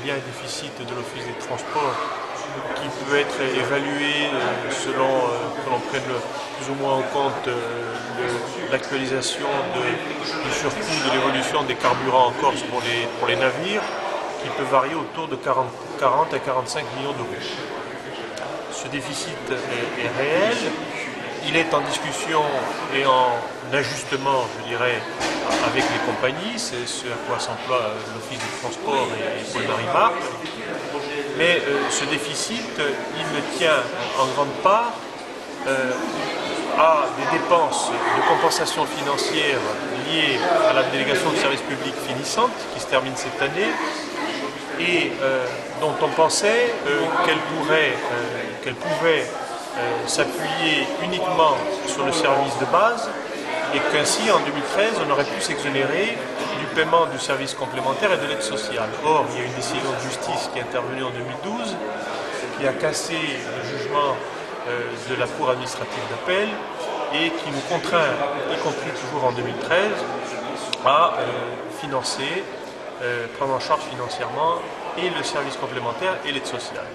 y a un déficit de l'Office des transports qui peut être évalué selon que l'on prenne plus ou moins en compte l'actualisation du surcoût de l'évolution des carburants en Corse pour les navires, qui peut varier autour de 40 à 45 millions d'euros. Ce déficit est réel, il est en discussion et en ajustement, je dirais, avec les compagnies, c'est ce à quoi s'emploie l'Office des transports et Paul-Marie Marc. Mais ce déficit, il tient en grande part à des dépenses de compensation financière liées à la délégation de service public finissante qui se termine cette année et dont on pensait qu'elle pouvait s'appuyer uniquement sur le service de base et qu'ainsi en 2013 on aurait pu s'exonérer du paiement du service complémentaire et de l'aide sociale. Or, il y a une décision de justice qui est intervenue en 2012 qui a cassé le jugement de la Cour administrative d'appel et qui nous contraint, y compris toujours en 2013, à financer, prendre en charge financièrement et le service complémentaire et l'aide sociale.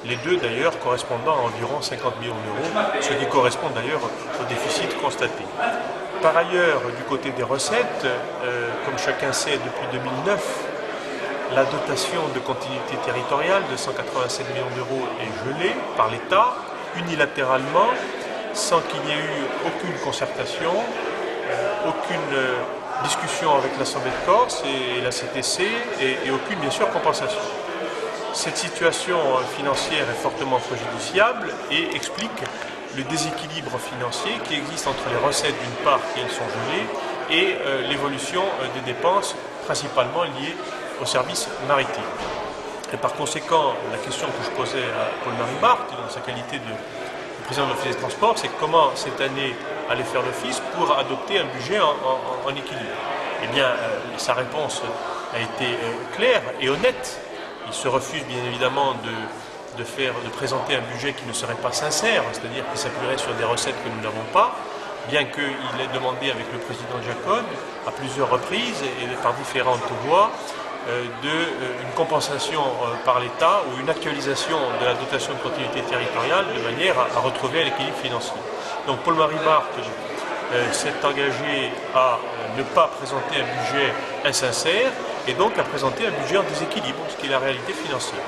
Les deux d'ailleurs correspondant à environ 50 millions d'euros, ce qui correspond d'ailleurs au déficit constaté. Par ailleurs, du côté des recettes, comme chacun sait, depuis 2009, la dotation de continuité territoriale de 187 millions d'euros est gelée par l'État, unilatéralement, sans qu'il n'y ait eu aucune concertation, aucune discussion avec l'Assemblée de Corse et la CTC et aucune, bien sûr, compensation. Cette situation financière est fortement préjudiciable et explique le déséquilibre financier qui existe entre les recettes d'une part qui elles sont gelées et l'évolution des dépenses principalement liées au service maritime. Et par conséquent, la question que je posais à Paul-Marie Marc, dans sa qualité de président de l'Office des transports, c'est comment cette année allait faire l'Office pour adopter un budget en équilibre. Eh bien, sa réponse a été claire et honnête. Il se refuse bien évidemment de présenter un budget qui ne serait pas sincère, c'est-à-dire qui s'appuierait sur des recettes que nous n'avons pas, bien qu'il ait demandé avec le président Giacone à plusieurs reprises et par différentes voies une compensation par l'État ou une actualisation de la dotation de continuité territoriale de manière à retrouver un équilibre financier. Donc Paul-Marie Marc s'est engagé à ne pas présenter un budget insincère et donc à présenter un budget en déséquilibre, ce qui est la réalité financière.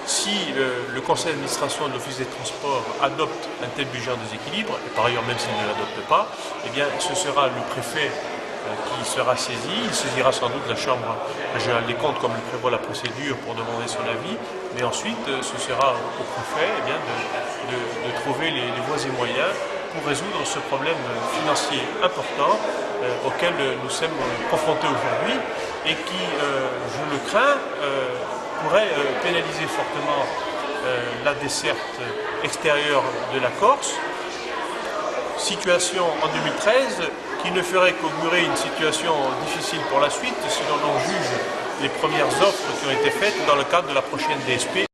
Si le conseil d'administration de l'Office des transports adopte un tel budget en déséquilibre, et par ailleurs même s'il ne l'adopte pas, eh bien ce sera le préfet qui sera saisi, il saisira sans doute la Chambre régionale des comptes comme le prévoit la procédure pour demander son avis, mais ensuite ce sera au préfet de trouver les voies et moyens pour résoudre ce problème financier important auquel nous sommes confrontés aujourd'hui et qui, je le crains, pourrait pénaliser fortement la desserte extérieure de la Corse. Situation en 2013 qui ne ferait qu'augurer une situation difficile pour la suite si l'on en juge les premières offres qui ont été faites dans le cadre de la prochaine DSP.